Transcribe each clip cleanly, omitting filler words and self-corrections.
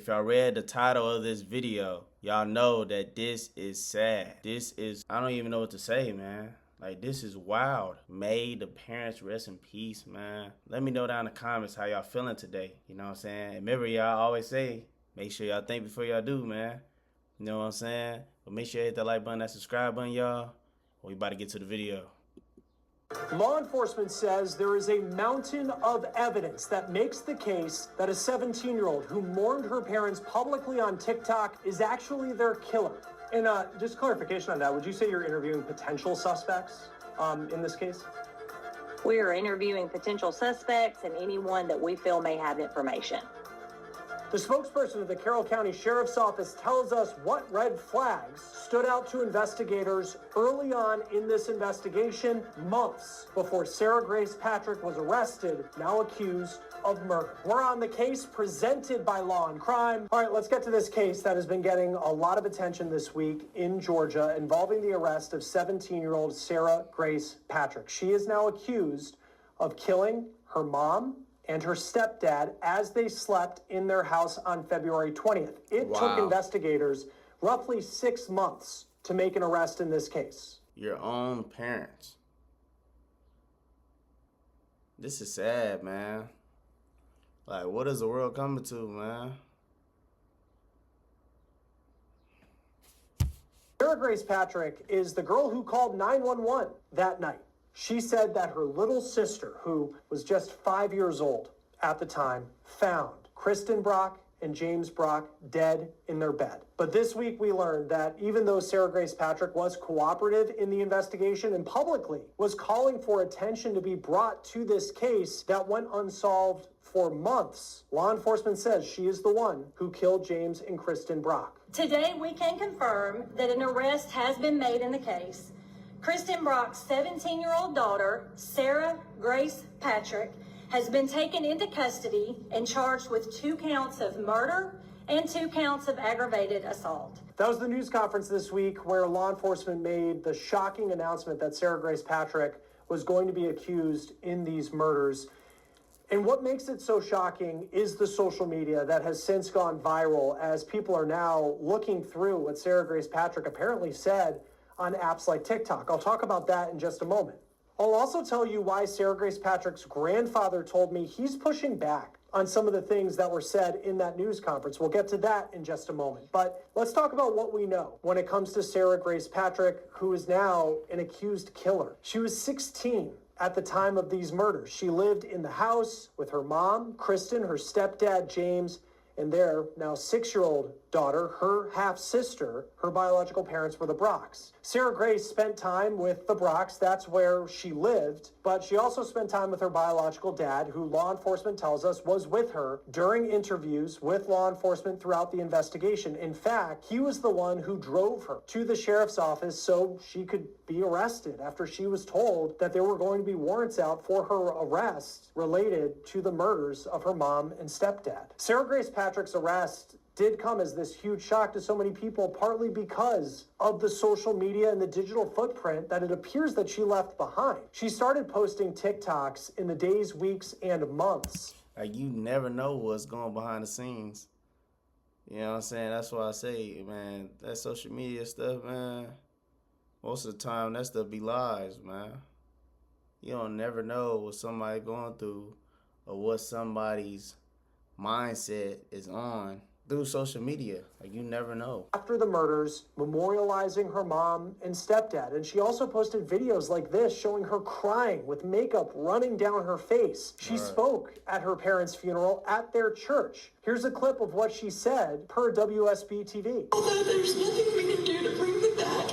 If y'all read the title of this video, y'all know that this is sad. This is, I don't even know what to say, man. Like, this is wild. May the parents rest in peace, man. Let me know down in the comments how y'all feeling today. You know what I'm saying? And remember, y'all always say, make sure y'all think before y'all do, man. You know what I'm saying? But make sure you hit that like button, that subscribe button, y'all. We about to get to the video. Law enforcement says there is a mountain of evidence that makes the case that a 17-year-old who mourned her parents publicly on TikTok is actually their killer. And just clarification on that, would you say you're interviewing potential suspects in this case? We are interviewing potential suspects and anyone that we feel may have information. The spokesperson of the Carroll County Sheriff's Office tells us what red flags stood out to investigators early on in this investigation, months before Sarah Grace Patrick was arrested, now accused of murder. We're on the case presented by Law and Crime. All right, let's get to this case that has been getting a lot of attention this week in Georgia involving the arrest of 17-year-old Sarah Grace Patrick. She is now accused of killing her mom and her stepdad as they slept in their house on February 20th. It took investigators roughly 6 months to make an arrest in this case. Your own parents. This is sad, man. Like, what is the world coming to, man? Sarah Grace Patrick is the girl who called 911 that night. She said that her little sister, who was just 5 years old at the time, found Kristen Brock and James Brock dead in their bed. But this week we learned that even though Sarah Grace Patrick was cooperative in the investigation and publicly was calling for attention to be brought to this case that went unsolved for months, law enforcement says she is the one who killed James and Kristen Brock. Today we can confirm that an arrest has been made in the case. Kristen Brock's 17-year-old daughter, Sarah Grace Patrick, has been taken into custody and charged with 2 counts of murder and 2 counts of aggravated assault. That was the news conference this week where law enforcement made the shocking announcement that Sarah Grace Patrick was going to be accused in these murders. And what makes it so shocking is the social media that has since gone viral as people are now looking through what Sarah Grace Patrick apparently said on apps like TikTok. I'll talk about that in just a moment. I'll also tell you why Sarah Grace Patrick's grandfather told me he's pushing back on some of the things that were said in that news conference. We'll get to that in just a moment. But let's talk about what we know when it comes to Sarah Grace Patrick, who is now an accused killer. She was 16 at the time of these murders. She lived in the house with her mom, Kristen, her stepdad, James, and their now 6-year-old daughter, her half-sister. Her biological parents were the Brocks. Sarah Grace spent time with the Brocks. That's where she lived. But she also spent time with her biological dad, who law enforcement tells us was with her during interviews with law enforcement throughout the investigation. In fact, he was the one who drove her to the sheriff's office so she could be arrested after she was told that there were going to be warrants out for her arrest related to the murders of her mom and stepdad. Sarah Grace Patrick's arrest did come as this huge shock to so many people, partly because of the social media and the digital footprint that it appears that she left behind. She started posting TikToks in the days, weeks, and months. Like, you never know what's going behind the scenes. You know what I'm saying? That's why I say, man, that social media stuff, man, most of the time that stuff be lies, man. You don't never know what somebody going through or what somebody's mindset is on through social media. Like, you never know. After the murders, memorializing her mom and stepdad. And she also posted videos like this showing her crying with makeup running down her face. She spoke at her parents' funeral at their church. Here's a clip of what she said per WSB TV. Although there's nothing we can do to bring them back,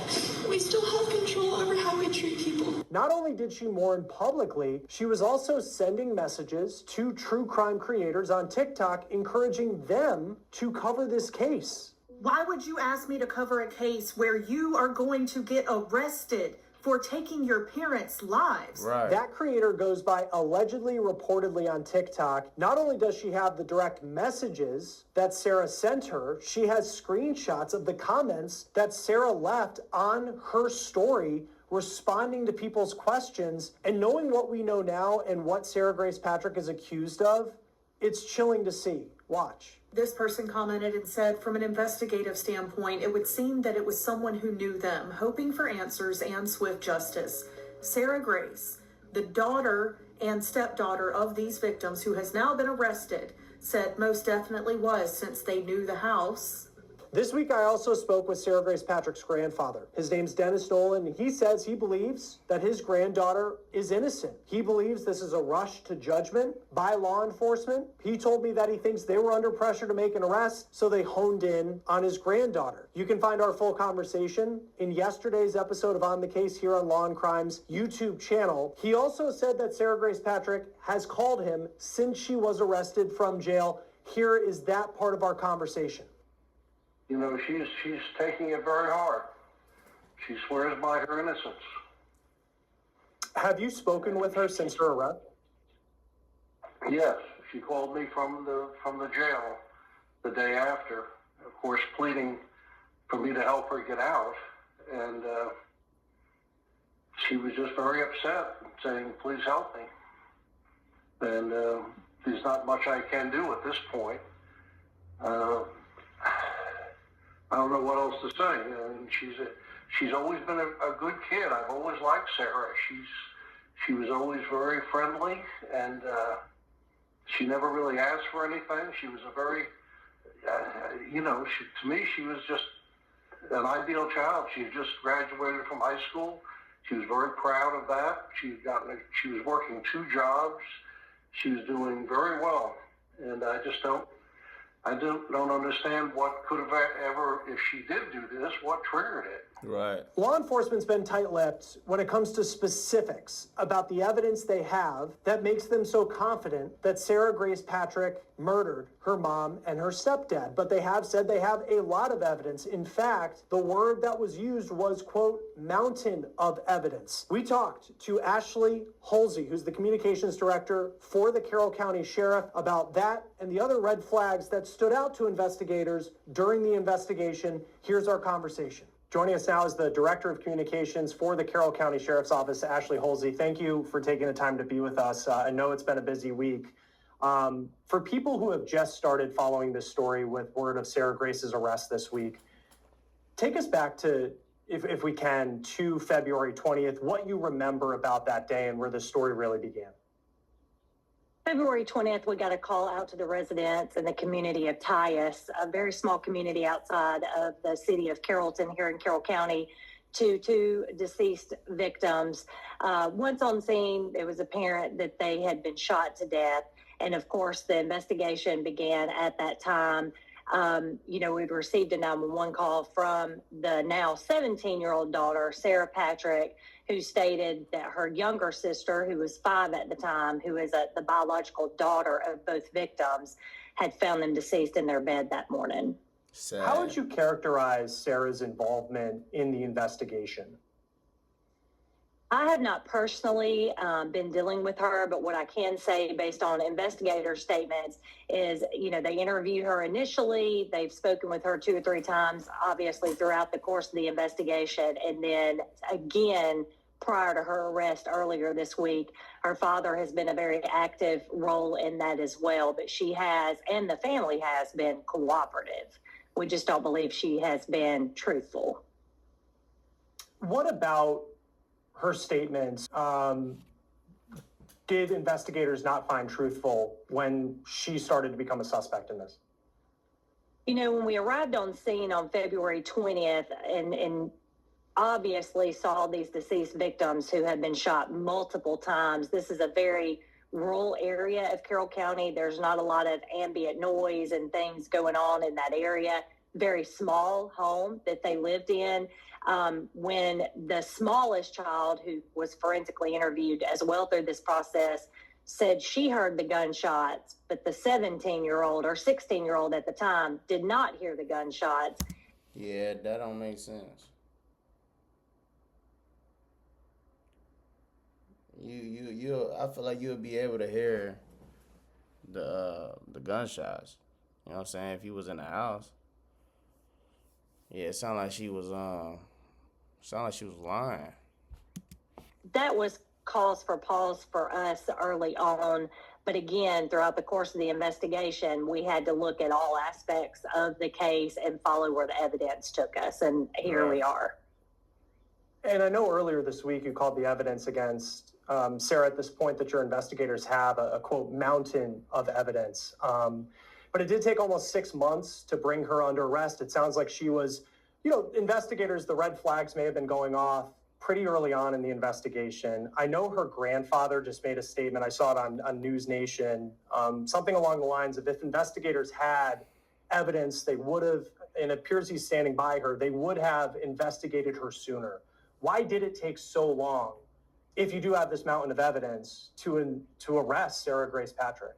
we still have control over how we treat people. Not only did she mourn publicly, she was also sending messages to true crime creators on TikTok, encouraging them to cover this case. Why would you ask me to cover a case where you are going to get arrested for taking your parents' lives? Right. That creator goes by allegedly, reportedly on TikTok. Not only does she have the direct messages that Sarah sent her, she has screenshots of the comments that Sarah left on her story, responding to people's questions. And knowing what we know now and what Sarah Grace Patrick is accused of, It's chilling to see. Watch. This person commented and said, from an investigative standpoint, it would seem that it was someone who knew them, hoping for answers and swift justice. Sarah Grace, the daughter and stepdaughter of these victims, who has now been arrested, said most definitely was, since they knew the house. This week, I also spoke with Sarah Grace Patrick's grandfather. His name's Dennis Nolan, and he says he believes that his granddaughter is innocent. He believes this is a rush to judgment by law enforcement. He told me that he thinks they were under pressure to make an arrest, so they honed in on his granddaughter. You can find our full conversation in yesterday's episode of On the Case here on Law and Crime's YouTube channel. He also said that Sarah Grace Patrick has called him since she was arrested from jail. Here is that part of our conversation. You know, she's taking it very hard. She swears by her innocence. Have you spoken with her since her arrest? Yes, she called me from the jail the day after, of course, pleading for me to help her get out. And she was just very upset, saying, "Please help me." And there's not much I can do at this point. I don't know what else to say. She's always been a good kid. I've always liked Sarah. She was always very friendly, and she never really asked for anything. She was a very, to me, she was just an ideal child. She just graduated from high school. She was very proud of that. She was working 2 jobs. She was doing very well, and I don't understand what could have ever, if she did do this, what triggered it. Right. Law enforcement's been tight-lipped when it comes to specifics about the evidence they have that makes them so confident that Sarah Grace Patrick murdered her mom and her stepdad. But they have said they have a lot of evidence. In fact, the word that was used was, quote, mountain of evidence. We talked to Ashley Halsey, who's the communications director for the Carroll County Sheriff, about that and the other red flags that stood out to investigators during the investigation. Here's our conversation. Joining us now is the Director of Communications for the Carroll County Sheriff's Office, Ashley Halsey. Thank you for taking the time to be with us. I know it's been a busy week. For people who have just started following this story with word of Sarah Grace's arrest this week, take us back to, if we can, to February 20th, what you remember about that day and where the story really began. February 20th, we got a call out to the residents in the community of Tyus, a very small community outside of the city of Carrollton here in Carroll County, to 2 deceased victims. Once on scene, it was apparent that they had been shot to death. And of course, the investigation began at that time. We'd received a 911 call from the now 17-year-old daughter, Sarah Patrick, who stated that her younger sister, who was 5 at the time, who is the biological daughter of both victims, had found them deceased in their bed that morning. Sad. How would you characterize Sarah's involvement in the investigation? I have not personally been dealing with her, but what I can say based on investigator statements is, they interviewed her initially. They've spoken with her 2 or 3 times, obviously, throughout the course of the investigation. And then again, prior to her arrest earlier this week, her father has been a very active role in that as well. But she has, and the family has, been cooperative. We just don't believe she has been truthful. What about her statements did investigators not find truthful when she started to become a suspect in this? When we arrived on scene on February 20th and obviously saw these deceased victims who had been shot multiple times, this is a very rural area of Carroll County. There's not a lot of ambient noise and things going on in that area. Very small home that they lived in. When the smallest child, who was forensically interviewed as well through this process, said she heard the gunshots, but the 17-year-old or 16-year-old at the time did not hear the gunshots. Yeah, that don't make sense. I feel like you'll be able to hear the gunshots. You know what I'm saying? If he was in the house. Yeah, it sounded like she was lying. That was cause for pause for us early on. But again, throughout the course of the investigation, we had to look at all aspects of the case and follow where the evidence took us. And here we are. And I know earlier this week you called the evidence against Sarah at this point that your investigators have a quote mountain of evidence. But it did take almost 6 months to bring her under arrest. It sounds like she was, investigators, the red flags may have been going off pretty early on in the investigation. I know her grandfather just made a statement. I saw it on News Nation, something along the lines of if investigators had evidence, they would have, and it appears he's standing by her, they would have investigated her sooner. Why did it take so long, if you do have this mountain of evidence, to arrest Sarah Grace Patrick?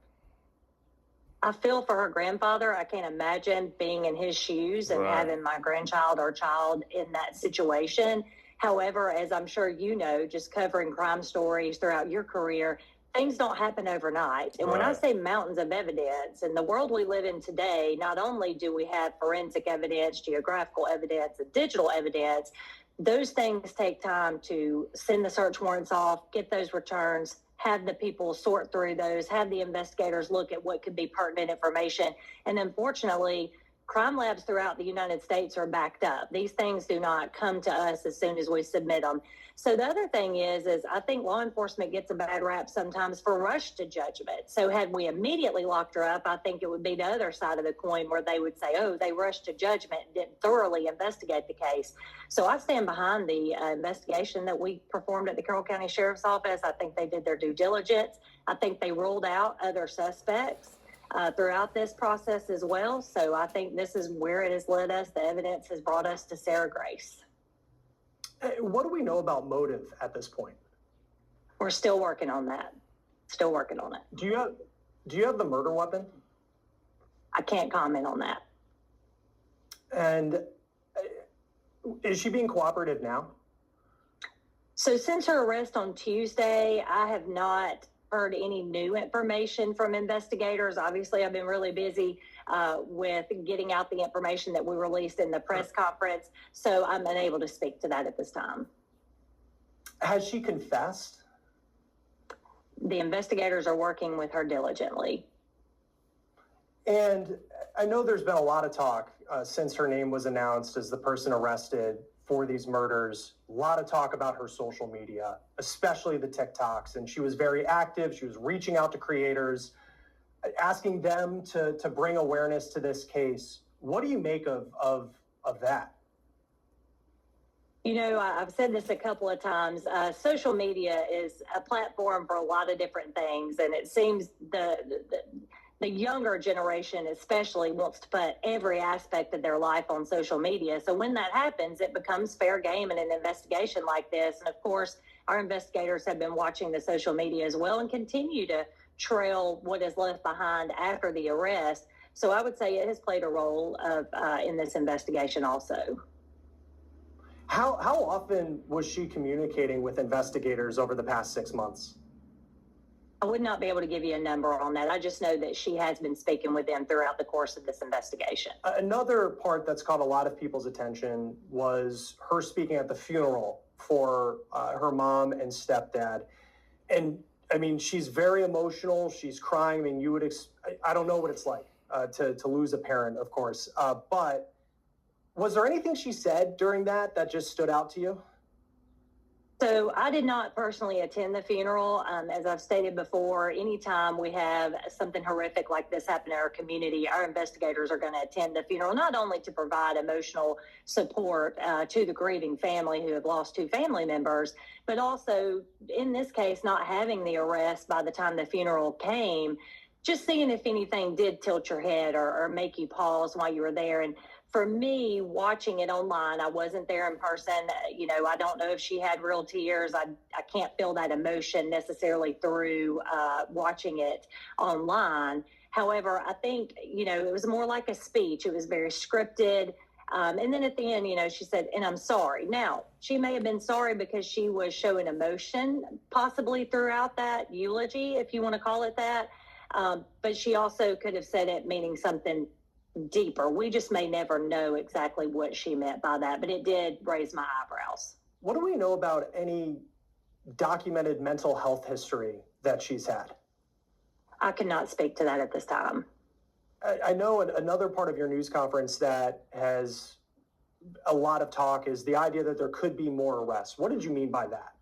I feel for her grandfather. I can't imagine being in his shoes and having my grandchild or child in that situation. However, as I'm sure you know, just covering crime stories throughout your career, things don't happen overnight. And when I say mountains of evidence, in the world we live in today, not only do we have forensic evidence, geographical evidence, and digital evidence, those things take time to send the search warrants off, get those returns, have the people sort through those, have the investigators look at what could be pertinent information. And unfortunately, crime labs throughout the United States are backed up. These things do not come to us as soon as we submit them. So the other thing is I think law enforcement gets a bad rap sometimes for rush to judgment. So had we immediately locked her up, I think it would be the other side of the coin where they would say, oh, they rushed to judgment and didn't thoroughly investigate the case. So I stand behind the investigation that we performed at the Carroll County Sheriff's Office. I think they did their due diligence. I think they ruled out other suspects throughout this process as well. So I think this is where it has led us. The evidence has brought us to Sarah Grace. What do we know about motive at this point? We're still working on that. Still working on it. Do you have the murder weapon? I can't comment on that. And is she being cooperative now? So since her arrest on Tuesday, I have not heard any new information from investigators. Obviously, I've been really busy with getting out the information that we released in the press conference, so I'm unable to speak to that at this time. Has she confessed? The investigators are working with her diligently. And I know there's been a lot of talk since her name was announced as the person arrested for these murders. A lot of talk about her social media, especially the TikToks. And she was very active. She was reaching out to creators, asking them to bring awareness to this case. What do you make of that? You know, I've said this a couple of times. Social media is a platform for a lot of different things. And it seems the younger generation especially wants to put every aspect of their life on social media. So when that happens, it becomes fair game in an investigation like this. And of course, our investigators have been watching the social media as well and continue to trail what is left behind after the arrest. So I would say it has played a role in this investigation also. How often was she communicating with investigators over the past 6 months? I would not be able to give you a number on that. I just know that she has been speaking with them throughout the course of this investigation. Another part that's caught a lot of people's attention was her speaking at the funeral for her mom and stepdad. And I mean, she's very emotional. She's crying. I mean, I don't know what it's like to lose a parent, of course. But was there anything she said during that just stood out to you? So I did not personally attend the funeral. As I've stated before, anytime we have something horrific like this happen in our community, our investigators are going to attend the funeral, not only to provide emotional support to the grieving family who have lost 2 family members, but also in this case, not having the arrest by the time the funeral came, just seeing if anything did tilt your head or make you pause while you were there. And for me, watching it online, I wasn't there in person. You know, I don't know if she had real tears. I can't feel that emotion necessarily through watching it online. However, I think, you know, it was more like a speech. It was very scripted. And then at the end, you know, she said, and I'm sorry. Now, she may have been sorry because she was showing emotion possibly throughout that eulogy, if you want to call it that. But she also could have said it meaning something deeper. We just may never know exactly what she meant by that, but it did raise my eyebrows. What do we know about any documented mental health history that she's had? I cannot speak to that at this time. I know another part of your news conference that has a lot of talk is the idea that there could be more arrests. What did you mean by that?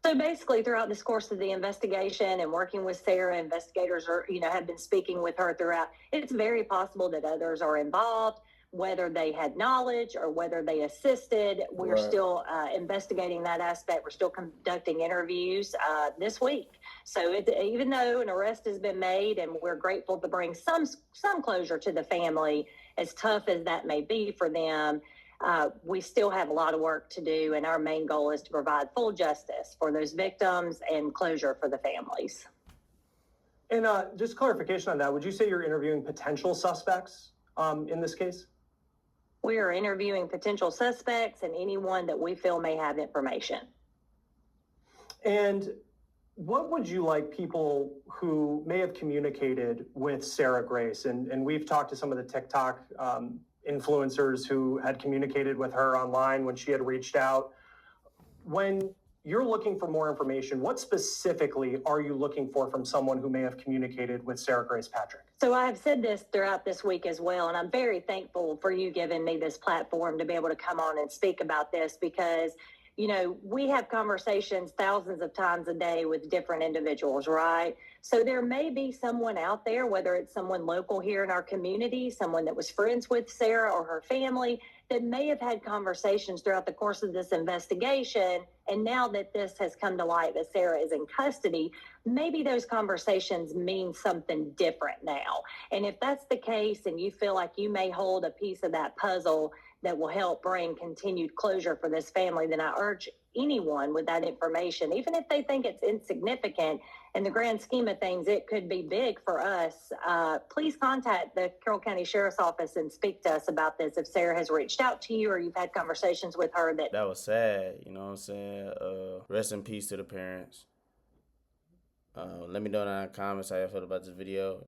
So basically, throughout this course of the investigation and working with Sarah, investigators have been speaking with her throughout. It's very possible that others are involved, whether they had knowledge or whether they assisted. We're still investigating that aspect. We're still conducting interviews this week. So even though an arrest has been made, and we're grateful to bring some closure to the family, as tough as that may be for them, we still have a lot of work to do, and our main goal is to provide full justice for those victims and closure for the families. And just clarification on that, would you say you're interviewing potential suspects in this case? We are interviewing potential suspects and anyone that we feel may have information. And what would you like people who may have communicated with Sarah Grace, and we've talked to some of the TikTok influencers who had communicated with her online when she had reached out. When you're looking for more information, what specifically are you looking for from someone who may have communicated with Sarah Grace Patrick? So I have said this throughout this week as well, and I'm very thankful for you giving me this platform to be able to come on and speak about this, because we have conversations thousands of times a day with different individuals, right? So there may be someone out there, whether it's someone local here in our community, someone that was friends with Sarah or her family, that may have had conversations throughout the course of this investigation. And now that this has come to light that Sarah is in custody, maybe those conversations mean something different now. And if that's the case, and you feel like you may hold a piece of that puzzle that will help bring continued closure for this family, then I urge anyone with that information, even if they think it's insignificant, in the grand scheme of things, it could be big for us. Please contact the Carroll County Sheriff's Office and speak to us about this if Sarah has reached out to you or you've had conversations with her. That was sad, you know what I'm saying? Rest in peace to the parents. Let me know down in the comments how you feel about this video.